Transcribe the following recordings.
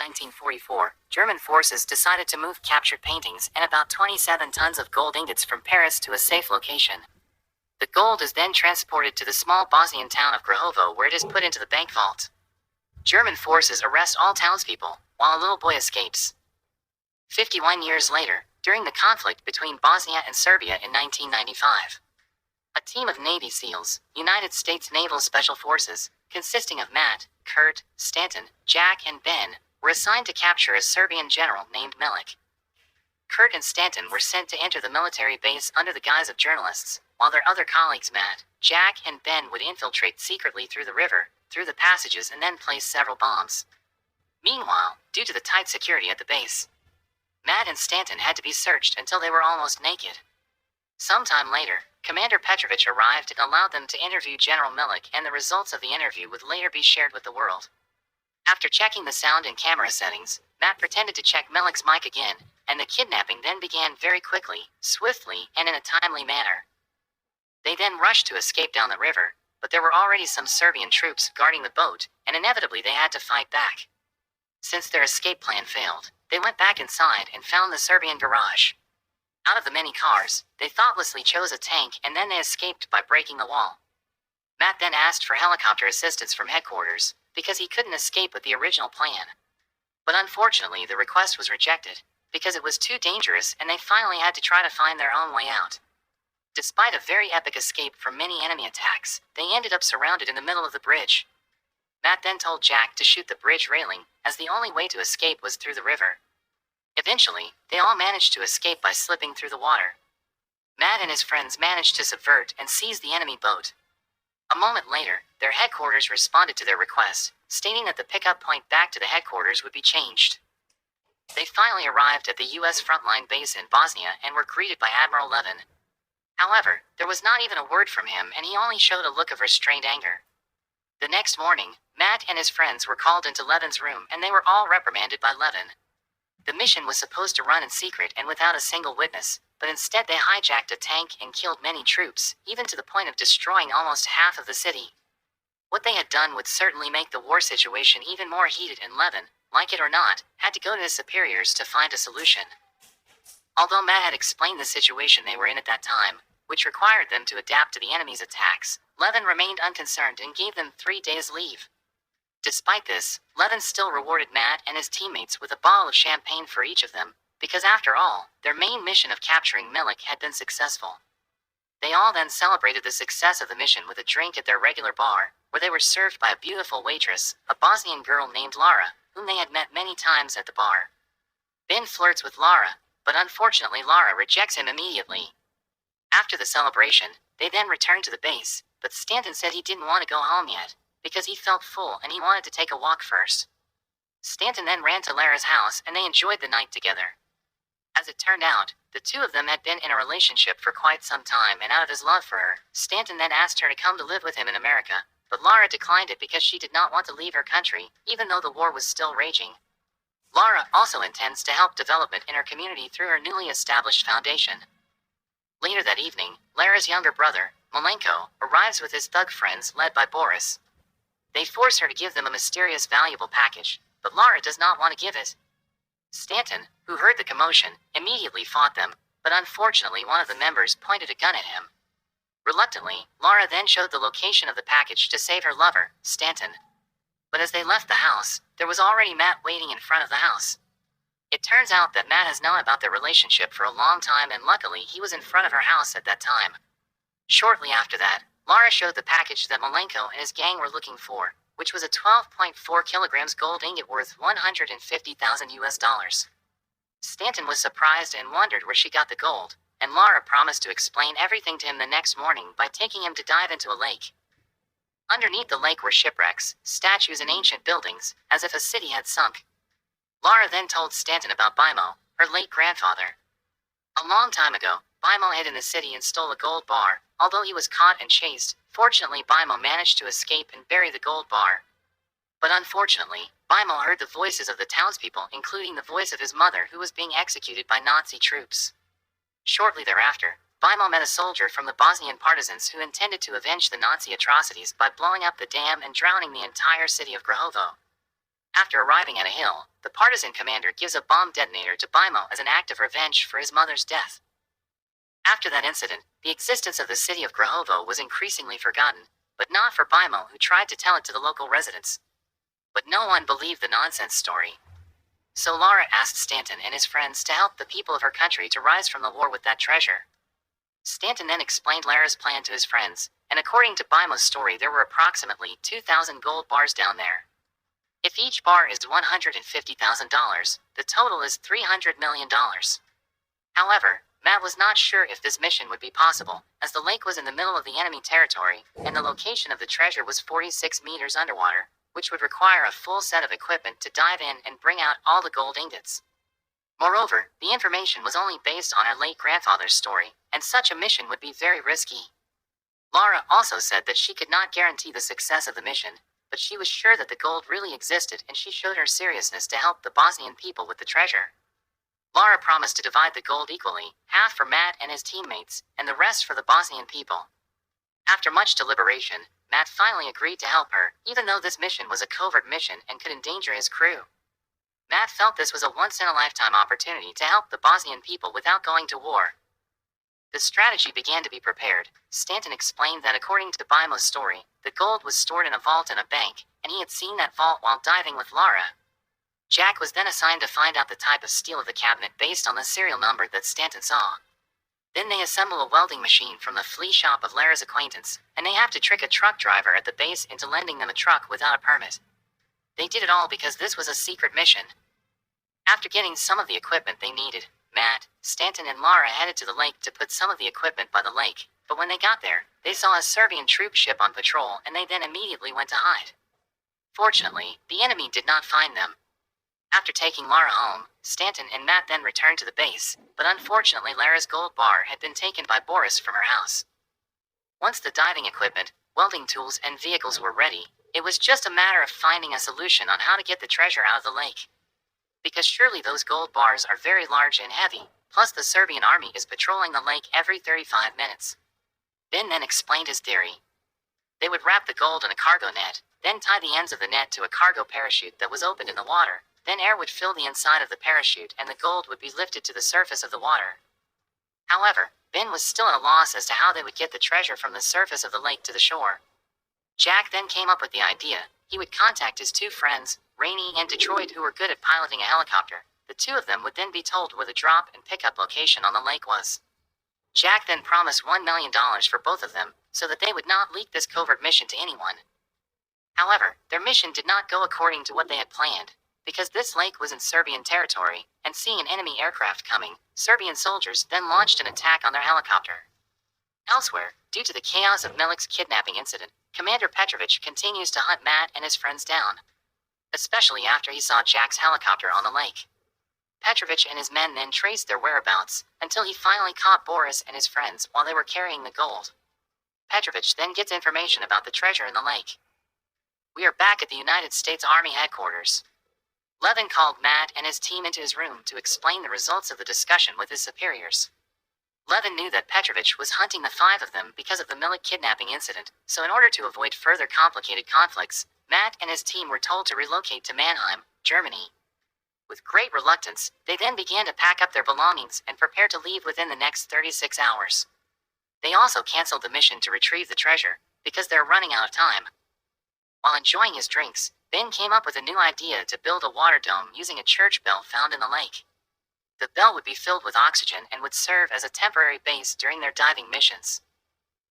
1944, German forces decided to move captured paintings and about 27 tons of gold ingots from Paris to a safe location. The gold is then transported to the small Bosnian town of Grahovo, where it is put into the bank vault. German forces arrest all townspeople, while a little boy escapes. 51 years later, during the conflict between Bosnia and Serbia in 1995, a team of Navy SEALs, United States Naval Special Forces, consisting of Matt, Kurt, Stanton, Jack, and Ben, were assigned to capture a Serbian general named Milic. Kurt and Stanton were sent to enter the military base under the guise of journalists, while their other colleagues Matt, Jack, and Ben would infiltrate secretly through the river, through the passages, and then place several bombs. Meanwhile, due to the tight security at the base, Matt and Stanton had to be searched until they were almost naked. Sometime later, Commander Petrovich arrived and allowed them to interview General Milic, and the results of the interview would later be shared with the world. After checking the sound and camera settings, Matt pretended to check Milic's mic again, and the kidnapping then began very quickly, swiftly, and in a timely manner. They then rushed to escape down the river, but there were already some Serbian troops guarding the boat, and inevitably they had to fight back. Since their escape plan failed, they went back inside and found the Serbian garage. Out of the many cars, they thoughtlessly chose a tank, and then they escaped by breaking the wall. Matt then asked for helicopter assistance from headquarters, because he couldn't escape with the original plan. But unfortunately, the request was rejected, because it was too dangerous, and they finally had to try to find their own way out. Despite a very epic escape from many enemy attacks, they ended up surrounded in the middle of the bridge. Matt then told Jack to shoot the bridge railing, as the only way to escape was through the river. Eventually, they all managed to escape by slipping through the water. Matt and his friends managed to subvert and seize the enemy boat. A moment later, their headquarters responded to their request, stating that the pickup point back to the headquarters would be changed. They finally arrived at the U.S. frontline base in Bosnia and were greeted by Admiral Levin. However, there was not even a word from him, and he only showed a look of restrained anger. The next morning, Matt and his friends were called into Levin's room, and they were all reprimanded by Levin. The mission was supposed to run in secret and without a single witness, but instead they hijacked a tank and killed many troops, even to the point of destroying almost half of the city. What they had done would certainly make the war situation even more heated, and Levin, like it or not, had to go to his superiors to find a solution. Although Matt had explained the situation they were in at that time, which required them to adapt to the enemy's attacks, Levin remained unconcerned and gave them 3 days' leave. Despite this, Levin still rewarded Matt and his teammates with a bottle of champagne for each of them, because after all, their main mission of capturing Milic had been successful. They all then celebrated the success of the mission with a drink at their regular bar, where they were served by a beautiful waitress, a Bosnian girl named Lara, whom they had met many times at the bar. Ben flirts with Lara, but unfortunately Lara rejects him immediately. After the celebration, they then returned to the base, but Stanton said he didn't want to go home yet, because he felt full and he wanted to take a walk first. Stanton then ran to Lara's house and they enjoyed the night together. As it turned out, the two of them had been in a relationship for quite some time, and out of his love for her, Stanton then asked her to come to live with him in America, but Lara declined it because she did not want to leave her country, even though the war was still raging. Lara also intends to help development in her community through her newly established foundation. Later that evening, Lara's younger brother, Malenko, arrives with his thug friends led by Boris. They force her to give them a mysterious valuable package, but Lara does not want to give it. Stanton, who heard the commotion, immediately fought them, but unfortunately one of the members pointed a gun at him. Reluctantly, Lara then showed the location of the package to save her lover, Stanton. But as they left the house, there was already Matt waiting in front of the house. It turns out that Matt has known about their relationship for a long time, and luckily he was in front of her house at that time. Shortly after that, Lara showed the package that Malenko and his gang were looking for, which was a 12.4 kilograms gold ingot worth $150,000. Stanton was surprised and wondered where she got the gold, and Lara promised to explain everything to him the next morning by taking him to dive into a lake. Underneath the lake were shipwrecks, statues, and ancient buildings, as if a city had sunk. Lara then told Stanton about Bimo, her late grandfather. A long time ago, Bimo hid in the city and stole a gold bar. Although he was caught and chased, fortunately Bimo managed to escape and bury the gold bar. But unfortunately, Bimo heard the voices of the townspeople, including the voice of his mother, who was being executed by Nazi troops. Shortly thereafter, Bimo met a soldier from the Bosnian partisans who intended to avenge the Nazi atrocities by blowing up the dam and drowning the entire city of Grahovo. After arriving at a hill, the partisan commander gives a bomb detonator to Bimo as an act of revenge for his mother's death. After that incident, the existence of the city of Grahovo was increasingly forgotten, but not for Bimo, who tried to tell it to the local residents. But no one believed the nonsense story. So Lara asked Stanton and his friends to help the people of her country to rise from the war with that treasure. Stanton then explained Lara's plan to his friends, and according to Bimo's story, there were approximately 2,000 gold bars down there. If each bar is $150,000, the total is $300 million. However, Matt was not sure if this mission would be possible, as the lake was in the middle of the enemy territory, and the location of the treasure was 46 meters underwater, which would require a full set of equipment to dive in and bring out all the gold ingots. Moreover, the information was only based on her late grandfather's story, and such a mission would be very risky. Lara also said that she could not guarantee the success of the mission, but she was sure that the gold really existed, and she showed her seriousness to help the Bosnian people with the treasure. Lara promised to divide the gold equally, half for Matt and his teammates, and the rest for the Bosnian people. After much deliberation, Matt finally agreed to help her, even though this mission was a covert mission and could endanger his crew. Matt felt this was a once-in-a-lifetime opportunity to help the Bosnian people without going to war. The strategy began to be prepared. Stanton explained that according to Bimo's story, the gold was stored in a vault in a bank, and he had seen that vault while diving with Lara. Jack was then assigned to find out the type of steel of the cabinet based on the serial number that Stanton saw. Then they assemble a welding machine from the flea shop of Lara's acquaintance, and they have to trick a truck driver at the base into lending them a truck without a permit. They did it all because this was a secret mission. After getting some of the equipment they needed, Matt, Stanton, and Lara headed to the lake to put some of the equipment by the lake, but when they got there, they saw a Serbian troop ship on patrol, and they then immediately went to hide. Fortunately, the enemy did not find them. After taking Lara home, Stanton and Matt then returned to the base, but unfortunately Lara's gold bar had been taken by Boris from her house. Once the diving equipment, welding tools, and vehicles were ready, it was just a matter of finding a solution on how to get the treasure out of the lake. Because surely those gold bars are very large and heavy, plus the Serbian army is patrolling the lake every 35 minutes. Ben then explained his theory. They would wrap the gold in a cargo net, then tie the ends of the net to a cargo parachute that was opened in the water. Then air would fill the inside of the parachute and the gold would be lifted to the surface of the water. However, Ben was still at a loss as to how they would get the treasure from the surface of the lake to the shore. Jack then came up with the idea. He would contact his two friends, Rainey and Detroit, who were good at piloting a helicopter. The two of them would then be told where the drop and pickup location on the lake was. Jack then promised $1 million for both of them, so that they would not leak this covert mission to anyone. However, their mission did not go according to what they had planned. Because this lake was in Serbian territory, and seeing an enemy aircraft coming, Serbian soldiers then launched an attack on their helicopter. Elsewhere, due to the chaos of Milik's kidnapping incident, Commander Petrovic continues to hunt Matt and his friends down, especially after he saw Jack's helicopter on the lake. Petrovic and his men then traced their whereabouts, until he finally caught Boris and his friends while they were carrying the gold. Petrovic then gets information about the treasure in the lake. We are back at the United States Army headquarters. Levin called Matt and his team into his room to explain the results of the discussion with his superiors. Levin knew that Petrovic was hunting the five of them because of the Milik kidnapping incident, so in order to avoid further complicated conflicts, Matt and his team were told to relocate to Mannheim, Germany. With great reluctance, they then began to pack up their belongings and prepare to leave within the next 36 hours. They also canceled the mission to retrieve the treasure, because they're running out of time. While enjoying his drinks, Ben came up with a new idea to build a water dome using a church bell found in the lake. The bell would be filled with oxygen and would serve as a temporary base during their diving missions.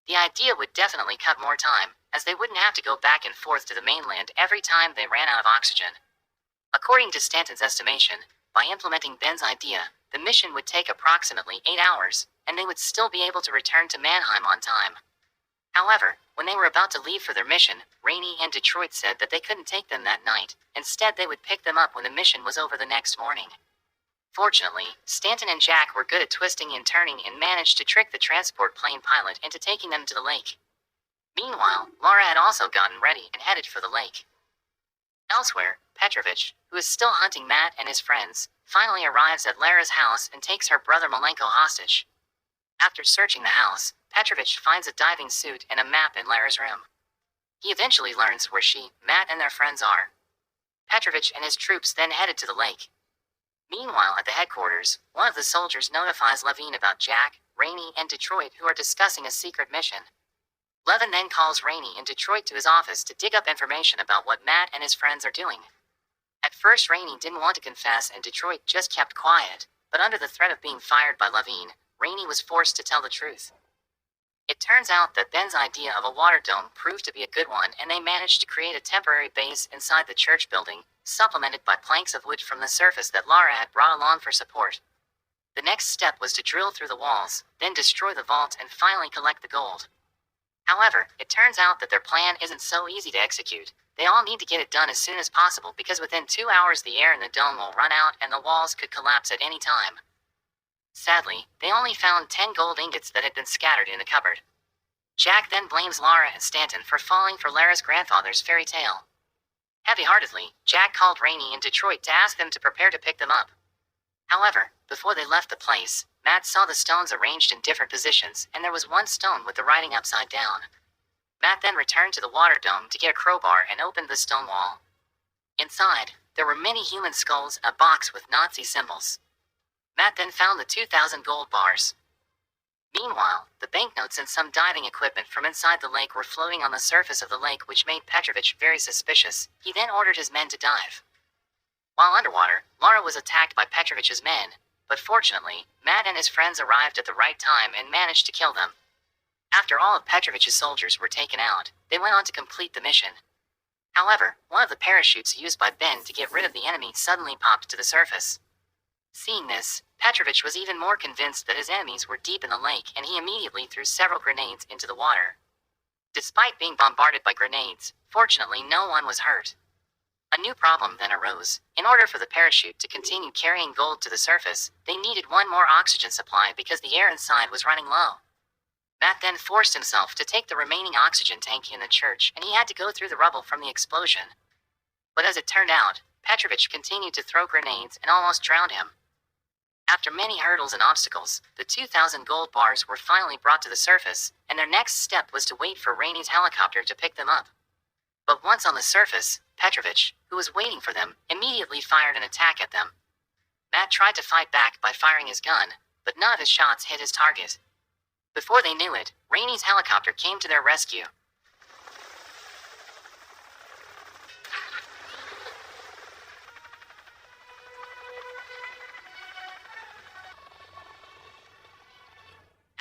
The idea would definitely cut more time, as they wouldn't have to go back and forth to the mainland every time they ran out of oxygen. According to Stanton's estimation, by implementing Ben's idea, the mission would take approximately 8 hours, and they would still be able to return to Mannheim on time. However, when they were about to leave for their mission, Rainey and Detroit said that they couldn't take them that night. Instead, they would pick them up when the mission was over the next morning. Fortunately, Stanton and Jack were good at twisting and turning and managed to trick the transport plane pilot into taking them to the lake. Meanwhile, Lara had also gotten ready and headed for the lake. Elsewhere, Petrovic, who is still hunting Matt and his friends, finally arrives at Lara's house and takes her brother Malenko hostage. After searching the house, Petrovic finds a diving suit and a map in Lara's room. He eventually learns where she, Matt, and their friends are. Petrovich and his troops then headed to the lake. Meanwhile, at the headquarters, one of the soldiers notifies Levine about Jack, Rainey, and Detroit, who are discussing a secret mission. Levin then calls Rainey in Detroit to his office to dig up information about what Matt and his friends are doing. At first, Rainey didn't want to confess and Detroit just kept quiet, but under the threat of being fired by Levine, Rainey was forced to tell the truth. It turns out that Ben's idea of a water dome proved to be a good one, and they managed to create a temporary base inside the church building, supplemented by planks of wood from the surface that Lara had brought along for support. The next step was to drill through the walls, then destroy the vault and finally collect the gold. However, it turns out that their plan isn't so easy to execute. They all need to get it done as soon as possible because within 2 hours the air in the dome will run out and the walls could collapse at any time. Sadly, they only found 10 gold ingots that had been scattered in the cupboard. Jack then blames Lara and Stanton for falling for Lara's grandfather's fairy tale. Heavy-heartedly, Jack called Rainey in Detroit to ask them to prepare to pick them up. However, before they left the place, Matt saw the stones arranged in different positions, and there was one stone with the writing upside down. Matt then returned to the water dome to get a crowbar and opened the stone wall. Inside, there were many human skulls and a box with Nazi symbols. Matt then found the 2,000 gold bars. Meanwhile, the banknotes and some diving equipment from inside the lake were floating on the surface of the lake, which made Petrovich very suspicious. He then ordered his men to dive. While underwater, Lara was attacked by Petrovich's men, but fortunately, Matt and his friends arrived at the right time and managed to kill them. After all of Petrovich's soldiers were taken out, they went on to complete the mission. However, one of the parachutes used by Ben to get rid of the enemy suddenly popped to the surface. Seeing this, Petrovich was even more convinced that his enemies were deep in the lake, and he immediately threw several grenades into the water. Despite being bombarded by grenades, fortunately no one was hurt. A new problem then arose. In order for the parachute to continue carrying gold to the surface, they needed one more oxygen supply because the air inside was running low. Matt then forced himself to take the remaining oxygen tank in the church, and he had to go through the rubble from the explosion. But as it turned out, Petrovich continued to throw grenades and almost drowned him. After many hurdles and obstacles, the 2,000 gold bars were finally brought to the surface, and their next step was to wait for Rainey's helicopter to pick them up. But once on the surface, Petrovich, who was waiting for them, immediately fired an attack at them. Matt tried to fight back by firing his gun, but none of his shots hit his target. Before they knew it, Rainey's helicopter came to their rescue.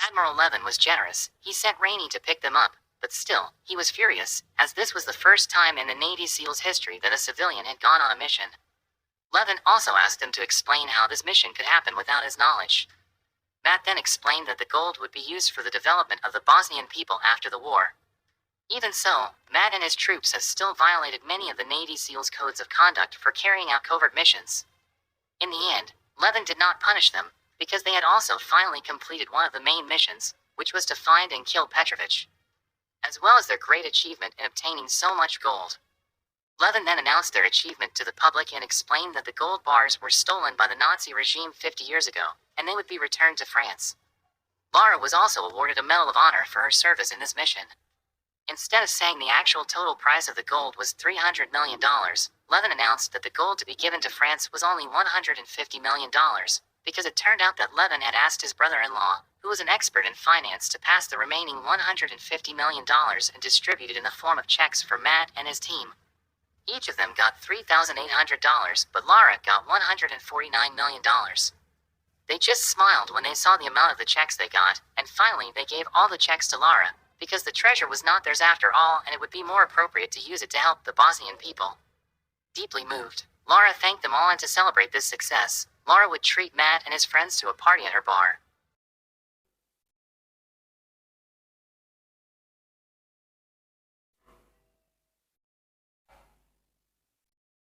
Admiral Levin was generous. He sent Rainey to pick them up, but still, he was furious, as this was the first time in the Navy SEALs history that a civilian had gone on a mission. Levin also asked him to explain how this mission could happen without his knowledge. Matt then explained that the gold would be used for the development of the Bosnian people after the war. Even so, Matt and his troops have still violated many of the Navy SEALs' codes of conduct for carrying out covert missions. In the end, Levin did not punish them, because they had also finally completed one of the main missions, which was to find and kill Petrovich, as well as their great achievement in obtaining so much gold. Levin then announced their achievement to the public and explained that the gold bars were stolen by the Nazi regime 50 years ago, and they would be returned to France. Lara was also awarded a Medal of Honor for her service in this mission. Instead of saying the actual total price of the gold was $300 million, Levin announced that the gold to be given to France was only $150 million, because it turned out that Levin had asked his brother-in-law, who was an expert in finance, to pass the remaining $150 million and distribute it in the form of checks for Matt and his team. Each of them got $3,800, but Lara got $149 million. They just smiled when they saw the amount of the checks they got, and finally they gave all the checks to Lara, because the treasure was not theirs after all, and it would be more appropriate to use it to help the Bosnian people. Deeply moved, Lara thanked them all, and to celebrate this success, Lara would treat Matt and his friends to a party at her bar.